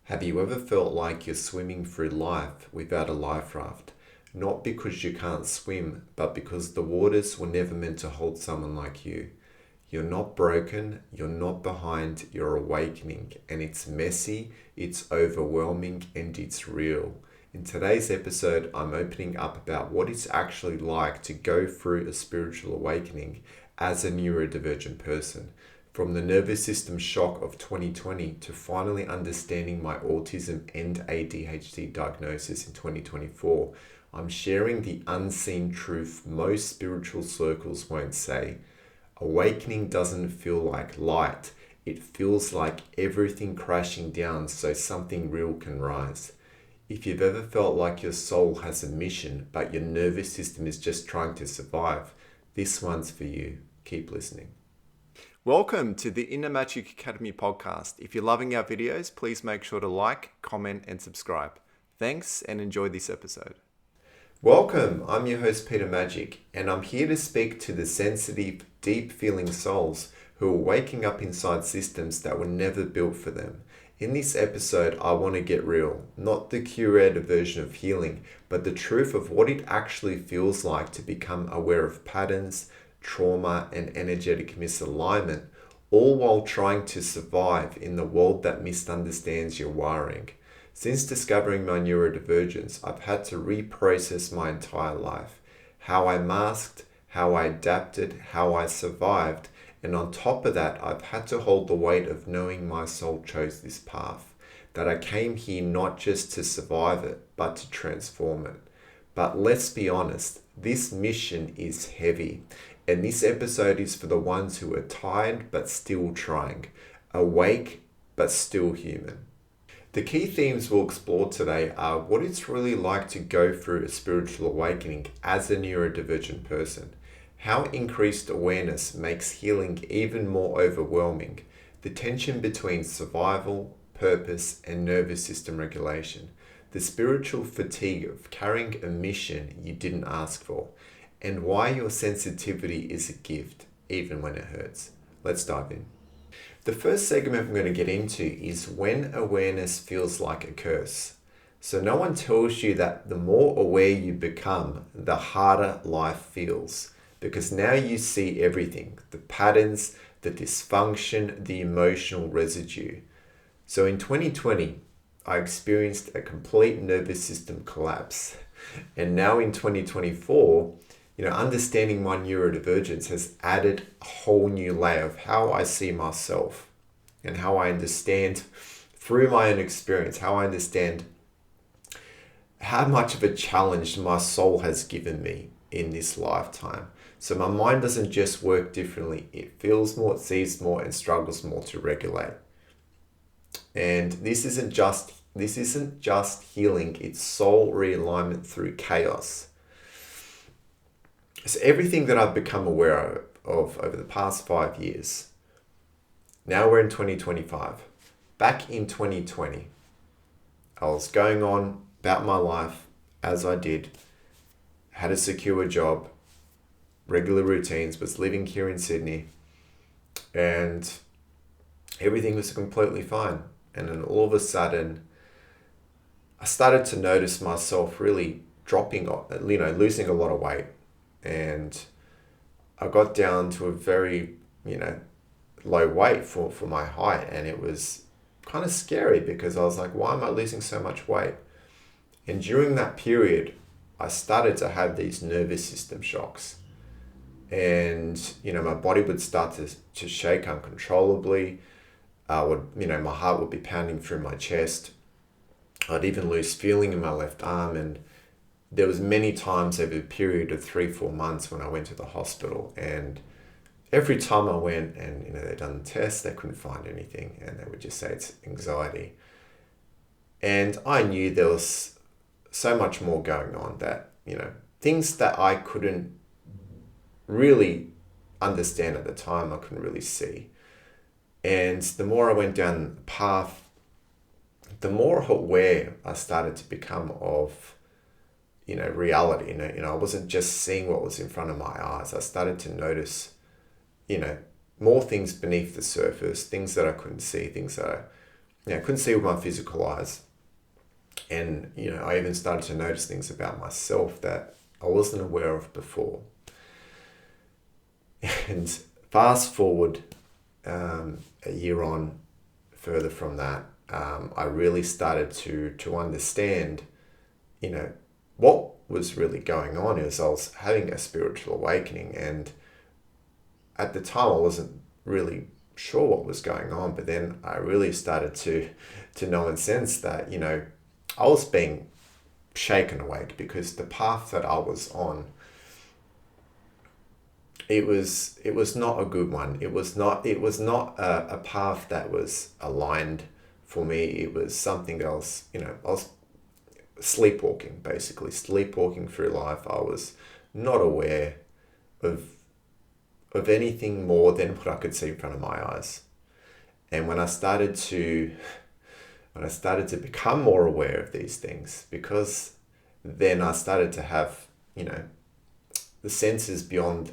Have you ever felt like you're swimming through life without a life raft? Not because you can't swim, but because the waters were never meant to hold someone like you. You're not broken, you're not behind, you're awakening, and it's messy, it's overwhelming, and it's real. In today's episode, I'm opening up about what it's actually like to go through a spiritual awakening as a neurodivergent person. From the nervous system shock of 2020 to finally understanding my autism and ADHD diagnosis in 2024, I'm sharing the unseen truth most spiritual circles won't say. Awakening doesn't feel like light, it feels like everything crashing down so something real can rise. If you've ever felt like your soul has a mission, but your nervous system is just trying to survive, this one's for you. Keep listening. Welcome to the Inner Magic Academy podcast. If you're loving our videos, please make sure to like, comment, and subscribe. Thanks and enjoy this episode. Welcome, I'm your host Peter Magic, and I'm here to speak to the sensitive, deep-feeling souls who are waking up inside systems that were never built for them. In this episode, I want to get real, not the curated version of healing, but the truth of what it actually feels like to become aware of patterns, trauma, and energetic misalignment, all while trying to survive in the world that misunderstands your wiring. Since discovering my neurodivergence, I've had to reprocess my entire life. How I masked, how I adapted, how I survived, and on top of that, I've had to hold the weight of knowing my soul chose this path. That I came here not just to survive it, but to transform it. But let's be honest, this mission is heavy. And this episode is for the ones who are tired but still trying, awake but still human. The key themes we'll explore today are what it's really like to go through a spiritual awakening as a neurodivergent person, how increased awareness makes healing even more overwhelming, the tension between survival, purpose, and nervous system regulation, the spiritual fatigue of carrying a mission you didn't ask for, and why your sensitivity is a gift, even when it hurts. Let's dive in. The first segment I'm going to get into is when awareness feels like a curse. So no one tells you that the more aware you become, the harder life feels. Because now you see everything, the patterns, the dysfunction, the emotional residue. So in 2020, I experienced a complete nervous system collapse. And now in 2024, understanding my neurodivergence has added a whole new layer of how I see myself and how I understand through my own experience, how I understand how much of a challenge my soul has given me in this lifetime. So my mind doesn't just work differently. It feels more, it sees more, and struggles more to regulate. And this isn't just healing, it's soul realignment through chaos. So everything that I've become aware of over the past 5 years, now we're in 2025. Back in 2020, I was going on about my life as I did, had a secure job, regular routines, was living here in Sydney, and everything was completely fine. And then all of a sudden, I started to notice myself really dropping, losing a lot of weight. And I got down to a very, low weight for my height. And it was kind of scary because I was like, why am I losing so much weight? And during that period, I started to have these nervous system shocks. And, my body would start to shake uncontrollably. My heart would be pounding through my chest. I'd even lose feeling in my left arm, and there was many times over a period of 3-4 months when I went to the hospital, and every time I went and they'd done the tests, they couldn't find anything, and they would just say it's anxiety. And I knew there was so much more going on that, things that I couldn't really understand at the time, I couldn't really see. And the more I went down the path, the more aware I started to become of reality. I wasn't just seeing what was in front of my eyes. I started to notice, more things beneath the surface, things that I couldn't see, things that I couldn't see with my physical eyes. And, I even started to notice things about myself that I wasn't aware of before. And fast forward a year on, further from that, I really started to understand, what was really going on is I was having a spiritual awakening, and at the time I wasn't really sure what was going on, but then I really started to know and sense that, I was being shaken awake, because the path that I was on, it was not a good one. It was not a path that was aligned for me. It was something else. I was sleepwalking, basically sleepwalking through life. I was not aware of anything more than what I could see in front of my eyes. And when I started to become more aware of these things, because then I started to have, the senses beyond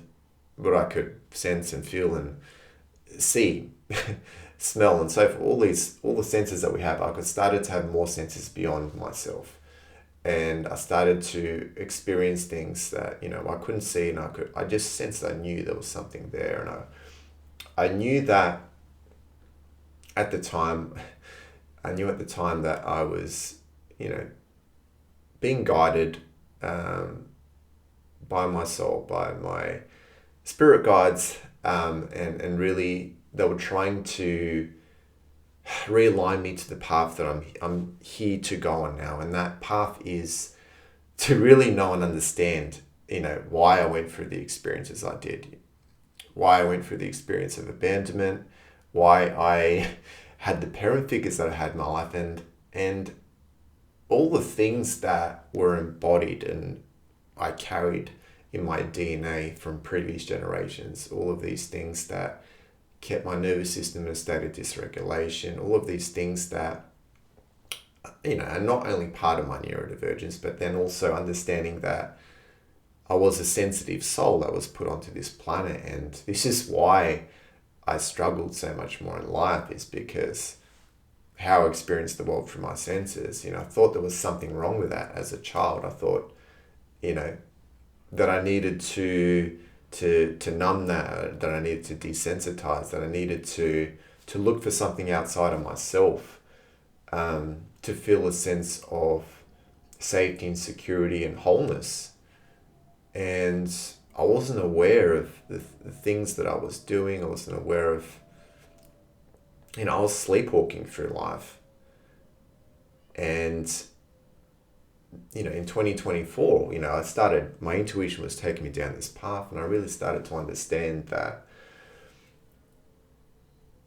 what I could sense and feel and see, smell and so forth, all the senses that we have, I started to have more senses beyond myself. And I started to experience things that, I couldn't see, and I just sensed, I knew there was something there. And I knew that at the time, that I was, being guided by my soul, by my spirit guides, and really they were trying to realign me to the path that I'm here to go on now. And that path is to really know and understand, why I went through the experiences I did, why I went through the experience of abandonment, why I had the parent figures that I had in my life, and all the things that were embodied and I carried in my DNA from previous generations, all of these things that kept my nervous system in a state of dysregulation, all of these things that, are not only part of my neurodivergence, but then also understanding that I was a sensitive soul that was put onto this planet. And this is why I struggled so much more in life, is because how I experienced the world through my senses. I thought there was something wrong with that as a child. I thought, that I needed to numb that I needed to desensitize, that I needed to look for something outside of myself, to feel a sense of safety and security and wholeness. And I wasn't aware of the things that I was doing. I wasn't aware of, I was sleepwalking through life. And, in 2024, my intuition was taking me down this path, and I really started to understand that,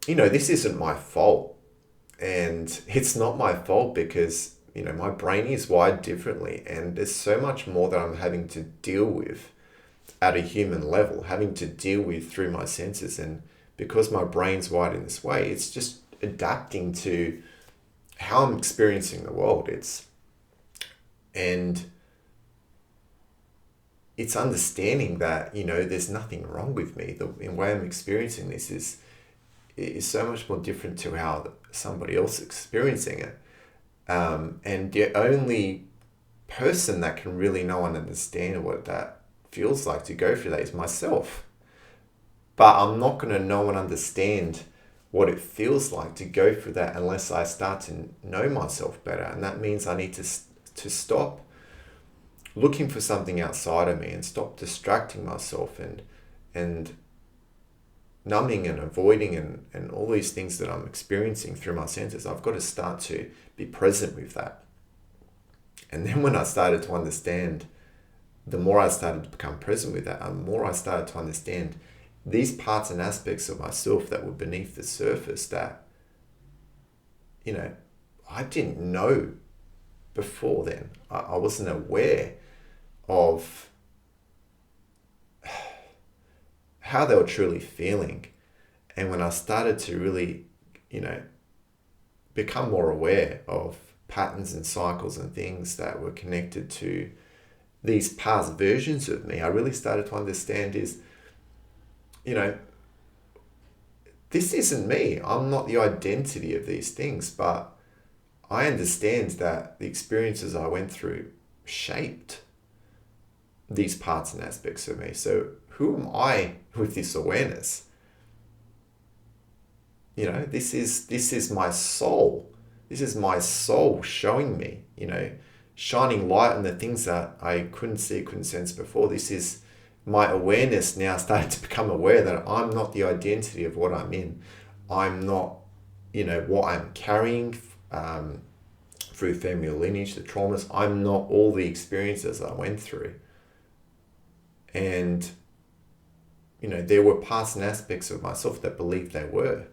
this isn't my fault. And it's not my fault because, my brain is wired differently, and there's so much more that I'm having to deal with at a human level, having to deal with through my senses. And because my brain's wired in this way, it's just adapting to how I'm experiencing the world. And it's understanding that, there's nothing wrong with me. The way I'm experiencing this is so much more different to how somebody else is experiencing it. And the only person that can really know and understand what that feels like to go through that is myself. But I'm not going to know and understand what it feels like to go through that unless I start to know myself better. And that means I need to stop looking for something outside of me and stop distracting myself and numbing and avoiding and all these things that I'm experiencing through my senses. I've got to start to be present with that. And then when I started to understand, the more I started to become present with that, the more I started to understand these parts and aspects of myself that were beneath the surface that, I didn't know before then. I wasn't aware of how they were truly feeling. And when I started to really, become more aware of patterns and cycles and things that were connected to these past versions of me, I really started to understand is, this isn't me. I'm not the identity of these things, but I understand that the experiences I went through shaped these parts and aspects of me. So who am I with this awareness? You know, this is my soul. This is my soul showing me, you know, shining light on the things that I couldn't see, couldn't sense before. This is my awareness now starting to become aware that I'm not the identity of what I'm in. I'm not, you know, what I'm carrying through family lineage, the traumas. I'm not all the experiences I went through. And, you know, there were parts and aspects of myself that believed they were.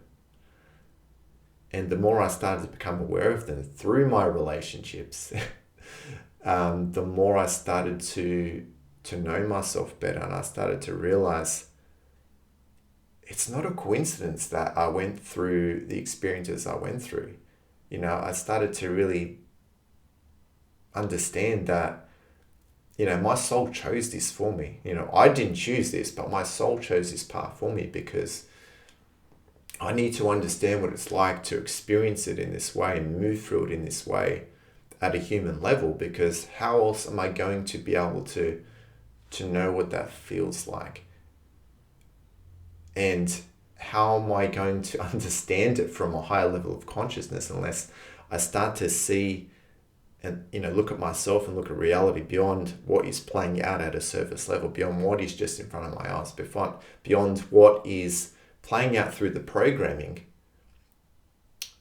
And the more I started to become aware of them through my relationships, the more I started to know myself better, and I started to realize it's not a coincidence that I went through the experiences I went through. You know, I started to really understand that, you know, my soul chose this for me. You know, I didn't choose this, but my soul chose this path for me because I need to understand what it's like to experience it in this way and move through it in this way at a human level, because how else am I going to be able to know what that feels like? And how am I going to understand it from a higher level of consciousness unless I start to see and, you know, look at myself and look at reality beyond what is playing out at a surface level, beyond what is just in front of my eyes, beyond what is playing out through the programming,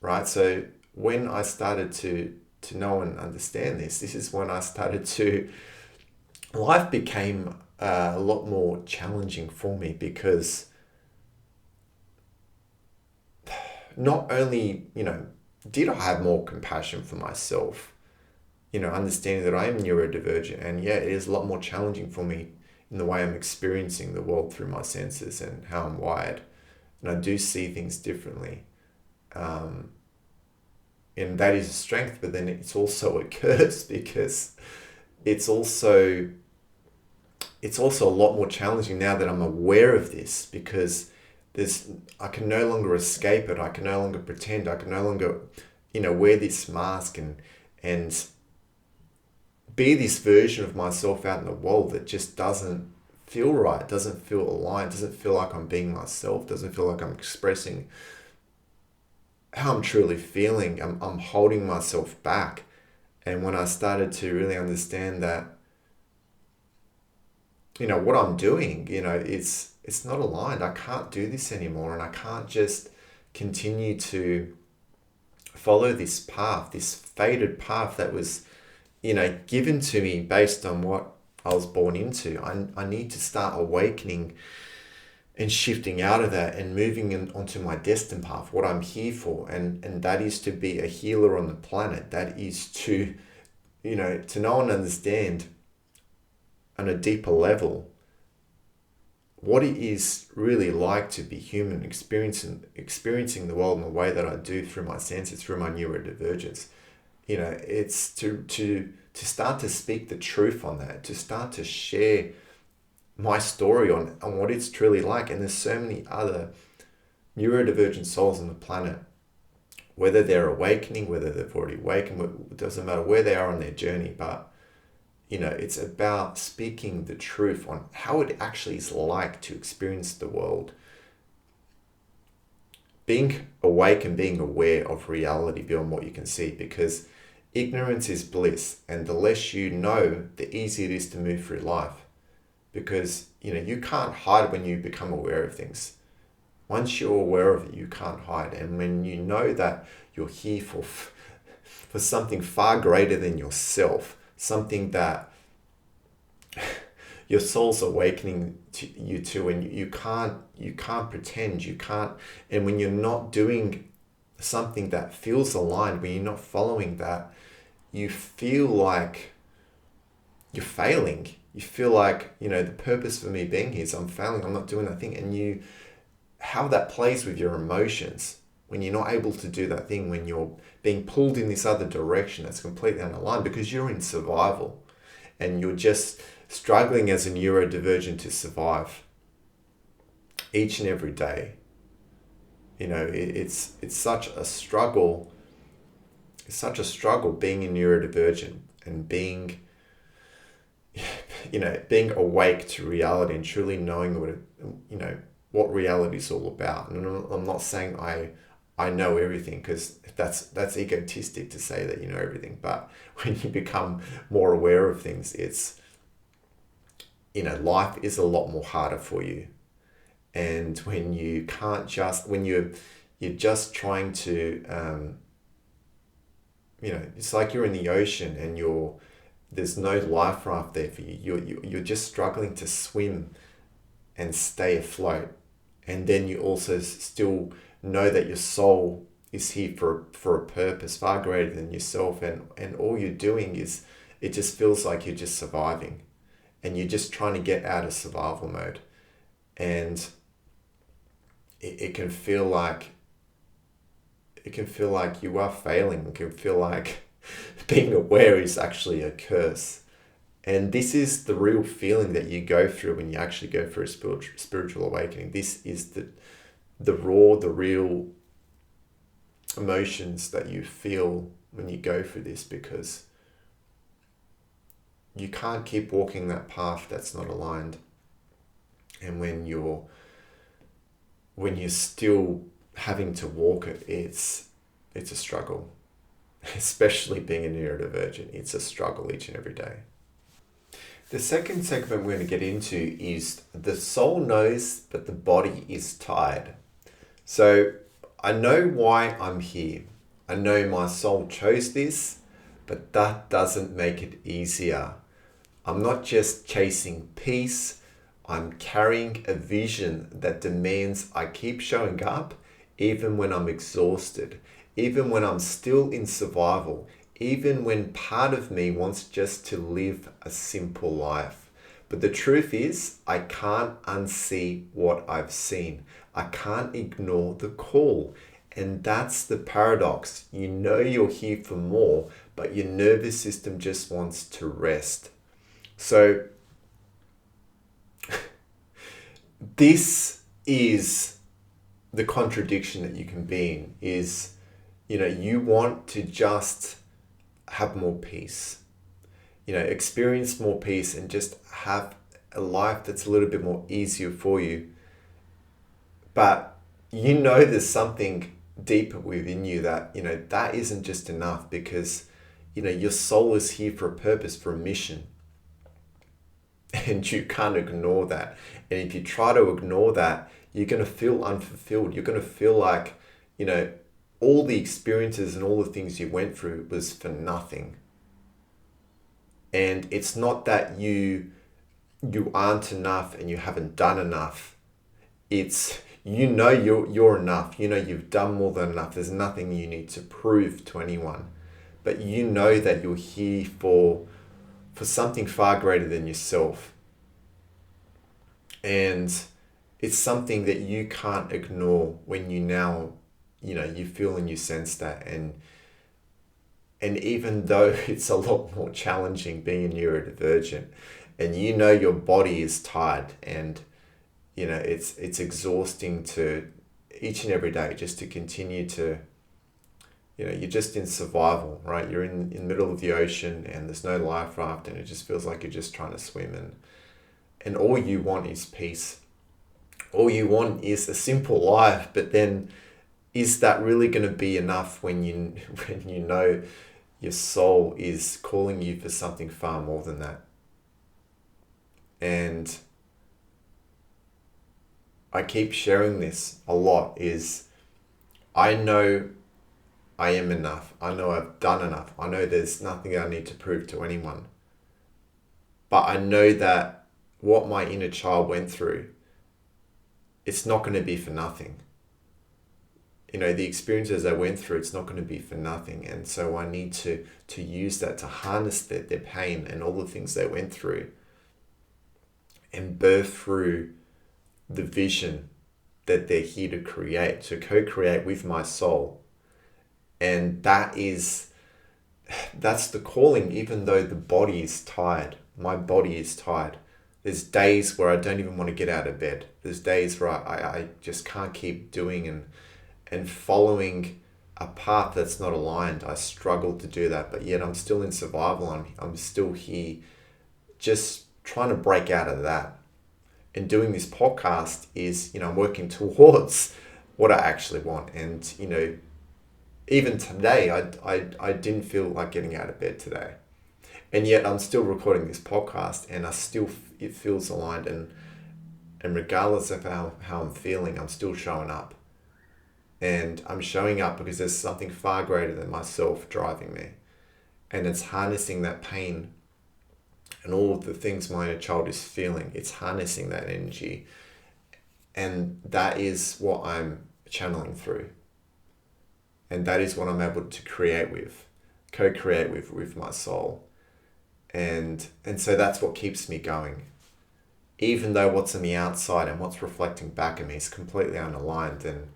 right? So when I started to know and understand this is when I started to, life became a lot more challenging for me, because not only, you know, did I have more compassion for myself, you know, understanding that I am neurodivergent, and yeah, it is a lot more challenging for me in the way I'm experiencing the world through my senses and how I'm wired. And I do see things differently. And that is a strength, but then it's also a curse, because it's also a lot more challenging now that I'm aware of this, because I can no longer escape it. I can no longer pretend. I can no longer, you know, wear this mask and be this version of myself out in the world that just doesn't feel right, doesn't feel aligned, doesn't feel like I'm being myself, doesn't feel like I'm expressing how I'm truly feeling. I'm holding myself back. And when I started to really understand that, you know, what I'm doing, you know, it's not aligned. I can't do this anymore, and I can't just continue to follow this path, this fated path that was, you know, given to me based on what I was born into. I need to start awakening and shifting out of that and moving onto my destined path, what I'm here for. And that is to be a healer on the planet. That is to, you know, to know and understand on a deeper level what it is really like to be human, experiencing the world in the way that I do through my senses, through my neurodivergence. You know, it's to start to speak the truth on that, to start to share my story on what it's truly like. And there's so many other neurodivergent souls on the planet, whether they're awakening, whether they've already awakened, it doesn't matter where they are on their journey, but, you know, it's about speaking the truth on how it actually is like to experience the world, being awake and being aware of reality beyond what you can see, because ignorance is bliss, and the less you know, the easier it is to move through life. Because, you know, you can't hide when you become aware of things. Once you're aware of it, you can't hide. And when you know that you're here for something far greater than yourself, something that your soul's awakening to you to, and you can't pretend, you can't. And when you're not doing something that feels aligned, when you're not following that, you feel like you're failing. You feel like, you know, the purpose for me being here is I'm failing, I'm not doing that thing. And how that plays with your emotions when you're not able to do that thing, when you're being pulled in this other direction that's completely unaligned, because you're in survival and you're just struggling as a neurodivergent to survive each and every day. It's such a struggle. It's such a struggle being a neurodivergent and being being awake to reality and truly knowing what reality is all about. And I'm not saying I know everything, because that's egotistic to say that you know everything. But when you become more aware of things, it's life is a lot more harder for you. And when you can't when you're just trying to it's like you're in the ocean and there's no life raft there for you. You're just struggling to swim and stay afloat. And then you also still know that your soul is here for a purpose far greater than yourself. And all you're doing is, it just feels like you're just surviving. And you're just trying to get out of survival mode. And it can feel like you are failing. It can feel like being aware is actually a curse. And this is the real feeling that you go through when you actually go through a spiritual awakening. This is the raw, the real emotions that you feel when you go through this, because you can't keep walking that path that's not aligned. And when you're still having to walk it, it's a struggle. Especially being a neurodivergent, it's a struggle each and every day. The second segment we're going to get into is the soul knows, but the body is tired. So I know why I'm here. I know my soul chose this, but that doesn't make it easier. I'm not just chasing peace. I'm carrying a vision that demands I keep showing up even when I'm exhausted, even when I'm still in survival, even when part of me wants just to live a simple life. But the truth is, I can't unsee what I've seen. I can't ignore the call. And that's the paradox. You know you're here for more, but your nervous system just wants to rest. So this is the contradiction that you can be in, is, you want to just have more peace, experience more peace and just have a life that's a little bit more easier for you. But there's something deeper within you that, that isn't just enough, because, your soul is here for a purpose, for a mission. And you can't ignore that. And if you try to ignore that, you're going to feel unfulfilled. You're going to feel like, all the experiences and all the things you went through was for nothing. And it's not that you aren't enough and you haven't done enough. It's, you're enough. You've done more than enough. There's nothing you need to prove to anyone. But you know that you're here for something far greater than yourself. And it's something that you can't ignore when you feel and you sense that. And even though it's a lot more challenging being a neurodivergent, and your body is tired, and it's exhausting to each and every day just to continue to, you're just in survival, right? You're in the middle of the ocean and there's no life raft, and it just feels like you're just trying to swim, and all you want is peace. All you want is a simple life. But then, is that really going to be enough when you know your soul is calling you for something far more than that? And I keep sharing this a lot, is I know I am enough. I know I've done enough. I know there's nothing I need to prove to anyone. But I know that what my inner child went through, it's not going to be for nothing. The experiences I went through, it's not going to be for nothing. And so I need to use that to harness their pain and all the things they went through, and birth through the vision that they're here to create, to co-create with my soul. And that's the calling, even though the body is tired. My body is tired. There's days where I don't even want to get out of bed. There's days where I just can't keep doing and following a path that's not aligned. I struggle to do that, but yet I'm still in survival. I'm still here just trying to break out of that. And doing this podcast is, I'm working towards what I actually want. And, even today, I didn't feel like getting out of bed today. And yet I'm still recording this podcast, and it feels aligned. And regardless of how I'm feeling, I'm still showing up. And I'm showing up because there's something far greater than myself driving me. And it's harnessing that pain and all of the things my inner child is feeling. It's harnessing that energy. And that is what I'm channeling through. And that is what I'm able to co-create with my soul. And so that's what keeps me going. Even though what's on the outside and what's reflecting back at me is completely unaligned, and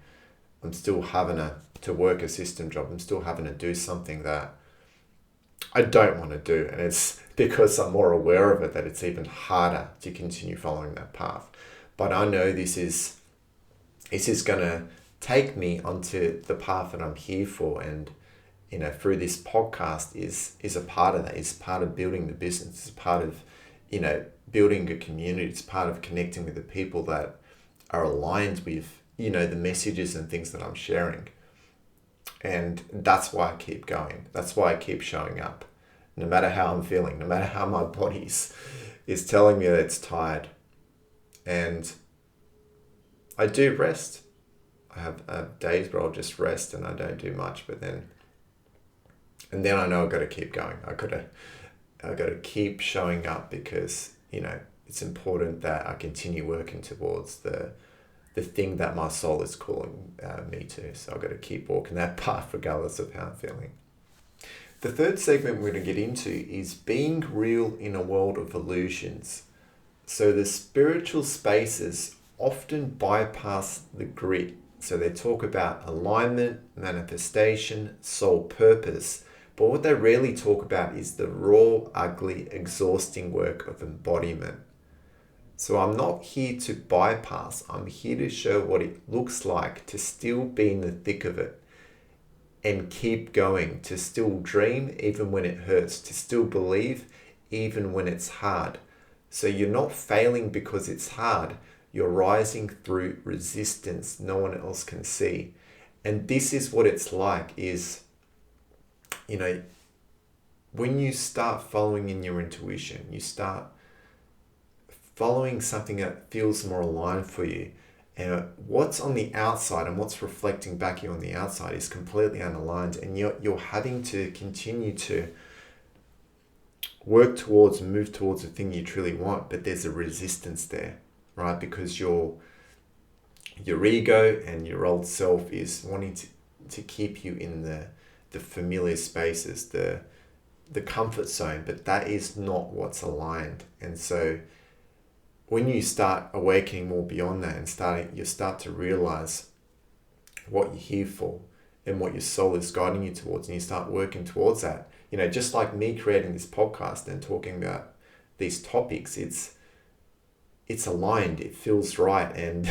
I'm still having to work a system job. I'm still having to do something that I don't want to do. And it's because I'm more aware of it that it's even harder to continue following that path. But I know this is going to take me onto the path that I'm here for. And, through this podcast is a part of that. It's part of building the business. It's part of, building a community. It's part of connecting with the people that are aligned with, the messages and things that I'm sharing. And that's why I keep going. That's why I keep showing up. No matter how I'm feeling, no matter how my body is telling me that it's tired. And I do rest. I have days where I'll just rest and I don't do much, but then I know I've got to keep going. I've got to keep showing up because, it's important that I continue working towards the thing that my soul is calling me to. So I've got to keep walking that path regardless of how I'm feeling. The third segment we're going to get into is being real in a world of illusions. So the spiritual spaces often bypass the grid. So they talk about alignment, manifestation, soul purpose. But what they rarely talk about is the raw, ugly, exhausting work of embodiment. So I'm not here to bypass. I'm here to show what it looks like to still be in the thick of it and keep going, to still dream even when it hurts, to still believe even when it's hard. So you're not failing because it's hard. You're rising through resistance no one else can see. And this is what it's like is, when you start following in your intuition, you start following something that feels more aligned for you. And what's on the outside and what's reflecting back you on the outside is completely unaligned. And you're having to continue to work towards, move towards the thing you truly want. But there's a resistance there, right? Because your ego and your old self is wanting to keep you in the familiar spaces, the comfort zone. But that is not what's aligned. And so when you start awakening more beyond that and you start to realize what you're here for and what your soul is guiding you towards, and you start working towards that, just like me creating this podcast and talking about these topics, it's aligned, it feels right. And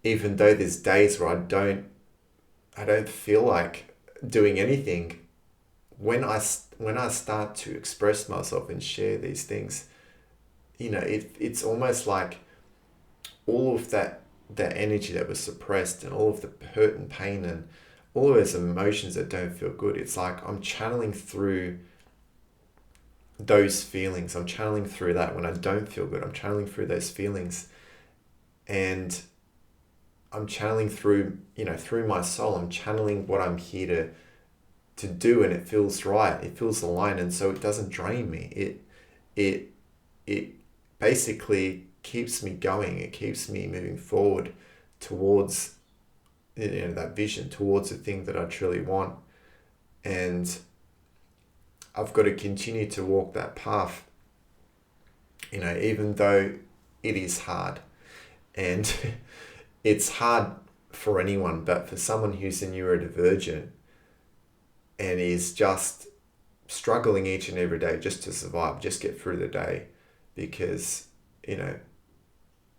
even though there's days where I don't feel like doing anything, when I start to express myself and share these things, it's almost like all of that energy that was suppressed and all of the hurt and pain and all of those emotions that don't feel good, it's like I'm channeling through those feelings. I'm channeling through that when I don't feel good. I'm channeling through those feelings, and I'm channeling through, through my soul. I'm channeling what I'm here to do, and it feels right. It feels aligned, and so it doesn't drain me. It basically keeps me going. It keeps me moving forward towards that vision, towards the thing that I truly want. And I've got to continue to walk that path, even though it is hard. And it's hard for anyone, but for someone who's a neurodivergent and is just struggling each and every day just to survive, just get through the day, because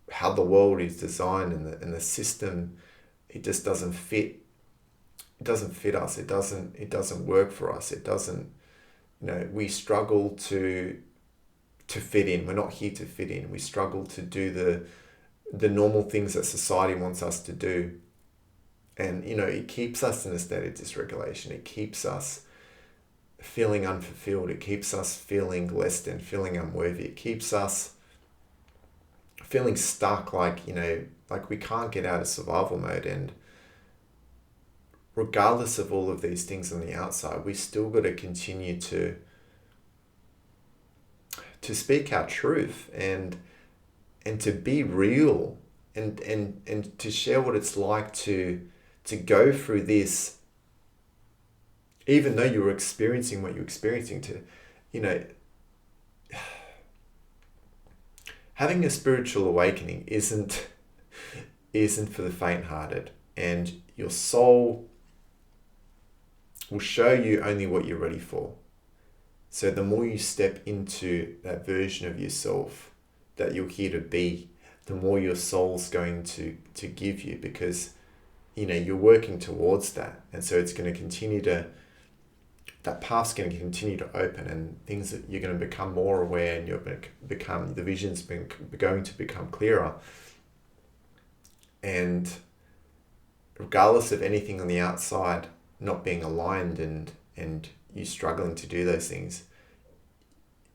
how the world is designed and the system, it just doesn't fit doesn't fit us. It doesn't work for us. It doesn't, we struggle to fit in. We're not here to fit in. We struggle to do the normal things that society wants us to do. And, it keeps us in a state of dysregulation. It keeps us feeling unfulfilled. It keeps us feeling less than, feeling unworthy. It keeps us feeling stuck, like we can't get out of survival mode. And regardless of all of these things on the outside, we still got to continue to speak our truth and to be real and to share what it's like to go through this, even though you're experiencing what you're experiencing. Having a spiritual awakening isn't for the faint-hearted, and your soul will show you only what you're ready for. So the more you step into that version of yourself that you're here to be, the more your soul's going to give you, because you're working towards that. And so it's going to continue that path's going to continue to open, and things that you're going to become more aware, and you're going to become, the vision's going to become clearer. And regardless of anything on the outside not being aligned and you struggling to do those things,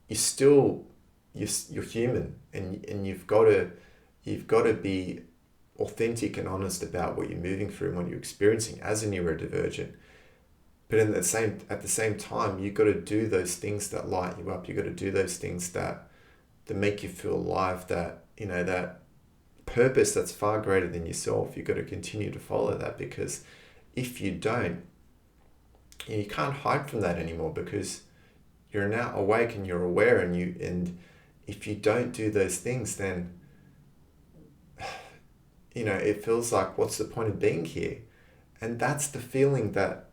you're human, and you've got to be authentic and honest about what you're moving through and what you're experiencing as a neurodivergent. But at the same time, you've got to do those things that light you up. You've got to do those things that make you feel alive, that that purpose that's far greater than yourself. You've got to continue to follow that, because if you don't, you can't hide from that anymore, because you're now awake and you're aware, and if you don't do those things, then it feels like, what's the point of being here? And that's the feeling that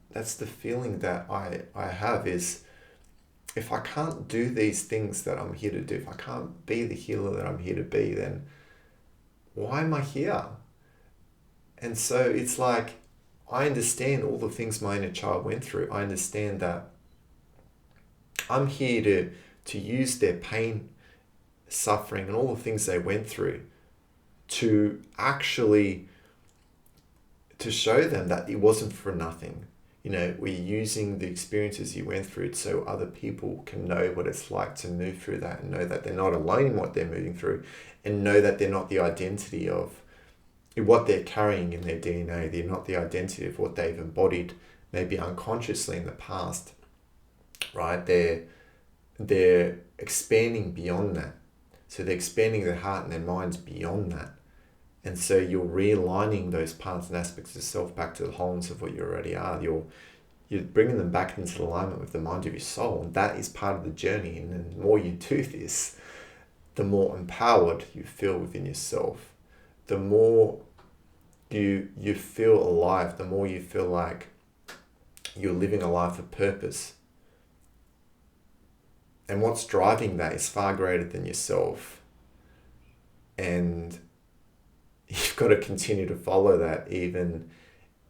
I have, is if I can't do these things that I'm here to do, if I can't be the healer that I'm here to be, then why am I here? And so it's like, I understand all the things my inner child went through. I understand that I'm here to use their pain, suffering, and all the things they went through to actually to show them that it wasn't for nothing. We're using the experiences you went through so other people can know what it's like to move through that, and know that they're not alone in what they're moving through, and know that they're not the identity of what they're carrying in their DNA. They're not the identity of what they've embodied, maybe unconsciously in the past, right? They're expanding beyond that. So they're expanding their heart and their minds beyond that. And so you're realigning those parts and aspects of self back to the wholeness of what you already are. You're bringing them back into alignment with the mind of your soul. And that is part of the journey. And the more you do this, the more empowered you feel within yourself. The more you feel alive, the more you feel like you're living a life of purpose. And what's driving that is far greater than yourself. And you've got to continue to follow that, even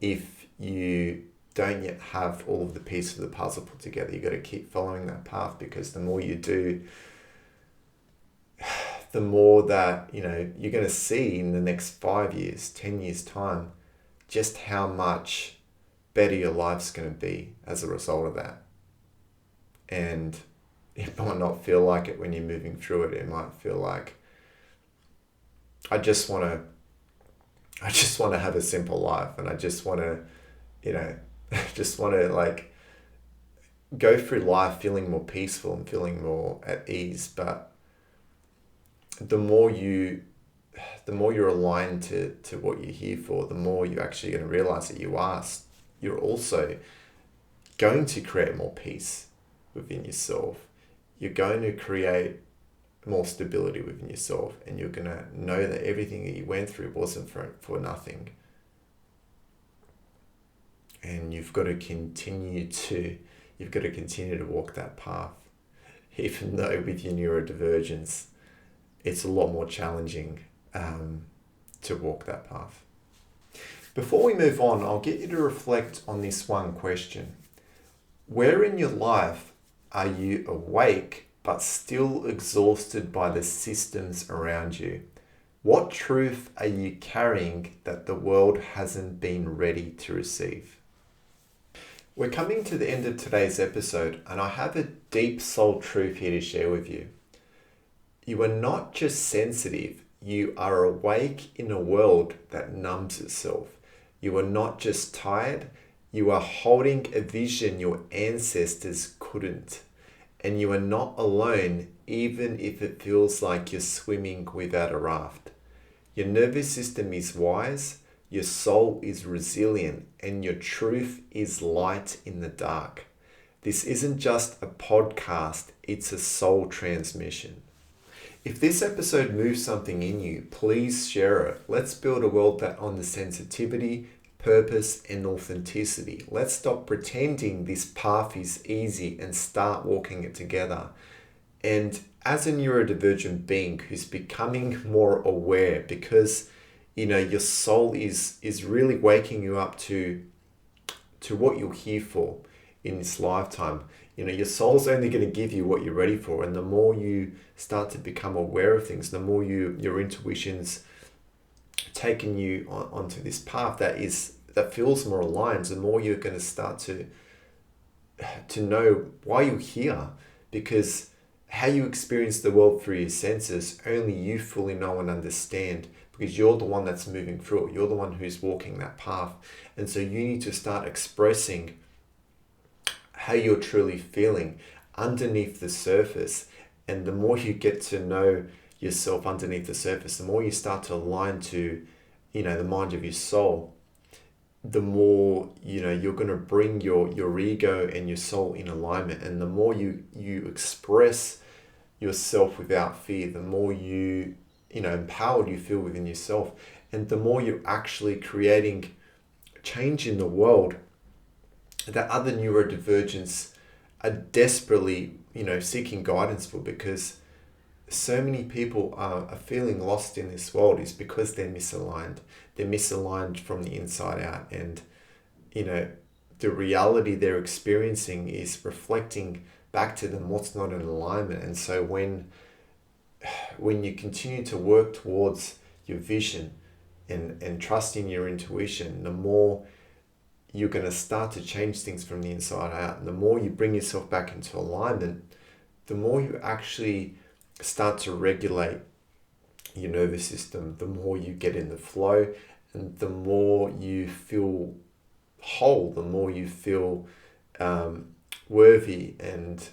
if you don't yet have all of the pieces of the puzzle put together. You've got to keep following that path, because the more you do, the more that you're going to see in the next 5 years, 10 years time, just how much better your life's going to be as a result of that. And it might not feel like it when you're moving through it. It might feel like, I just want to have a simple life, and I just want to, like go through life feeling more peaceful and feeling more at ease. But the more you're aligned to what you're here for, the more you're actually going to realize that you're also going to create more peace within yourself. You're going to create more stability within yourself, and you're going to know that everything that you went through wasn't for nothing. And you've got to continue to walk that path, even though with your neurodivergence, it's a lot more challenging to walk that path. Before we move on, I'll get you to reflect on this one question. Where in your life are you awake but still exhausted by the systems around you? What truth are you carrying that the world hasn't been ready to receive? We're coming to the end of today's episode, and I have a deep soul truth here to share with you. You are not just sensitive, you are awake in a world that numbs itself. You are not just tired, you are holding a vision your ancestors couldn't. And you are not alone, even if it feels like you're swimming without a raft. Your nervous system is wise, your soul is resilient, and your truth is light in the dark. This isn't just a podcast, it's a soul transmission. If this episode moves something in you, please share it. Let's build a world that honors sensitivity, purpose, and authenticity. Let's stop pretending this path is easy and start walking it together. And as a neurodivergent being who's becoming more aware, because your soul is really waking you up to what you're here for in this lifetime. Your soul's only going to give you what you're ready for, and the more you start to become aware of things, the more your intuition's taking you onto this path that feels more aligned, the more you're going to start to know why you're here, because how you experience the world through your senses, only you fully know and understand, because you're the one that's moving through it. You're the one who's walking that path. And so you need to start expressing how you're truly feeling underneath the surface. And the more you get to know yourself underneath the surface, the more you start to align to, the mind of your soul, the more, you're going to bring your ego and your soul in alignment. And the more you express yourself without fear, the more empowered you feel within yourself. And the more you're actually creating change in the world that other neurodivergents are desperately, seeking guidance for, because so many people are feeling lost in this world is because they're misaligned. They're misaligned from the inside out. And, the reality they're experiencing is reflecting back to them what's not in alignment. And so when you continue to work towards your vision and trusting your intuition, the more you're going to start to change things from the inside out. And the more you bring yourself back into alignment, the more you actually start to regulate your nervous system, the more you get in the flow, and the more you feel whole, the more you feel worthy. And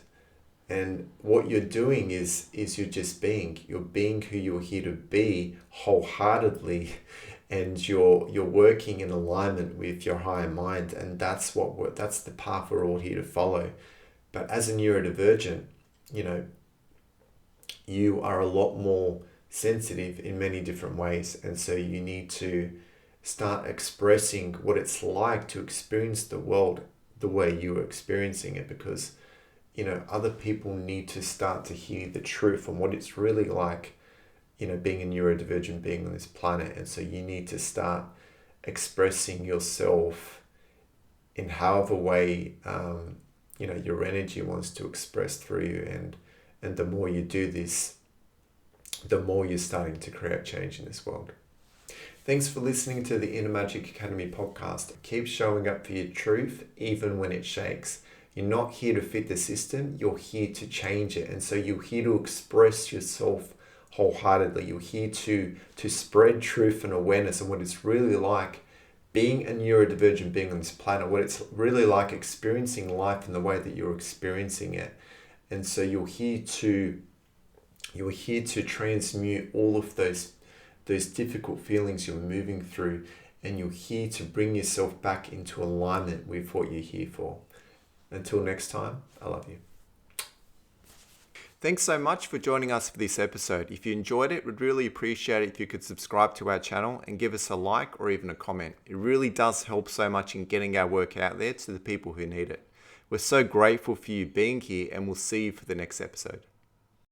what you're doing is you're just being. You're being who you're here to be wholeheartedly, and you're working in alignment with your higher mind, and that's the path we're all here to follow. But as a neurodivergent, you are a lot more sensitive in many different ways, and so you need to start expressing what it's like to experience the world the way you're experiencing it, because other people need to start to hear the truth on what it's really like, being a neurodivergent being on this planet. And so you need to start expressing yourself in however way, your energy wants to express through you. And the more you do this, the more you're starting to create change in this world. Thanks for listening to the Inner Magic Academy podcast. Keep showing up for your truth, even when it shakes. You're not here to fit the system, you're here to change it. And so you're here to express yourself wholeheartedly. You're here to spread truth and awareness and what it's really like being a neurodivergent being on this planet, what it's really like experiencing life in the way that you're experiencing it. And so you're here to transmute all of those difficult feelings you're moving through, and you're here to bring yourself back into alignment with what you're here for. Until next time, I love you. Thanks so much for joining us for this episode. If you enjoyed it, we'd really appreciate it if you could subscribe to our channel and give us a like or even a comment. It really does help so much in getting our work out there to the people who need it. We're so grateful for you being here, and we'll see you for the next episode.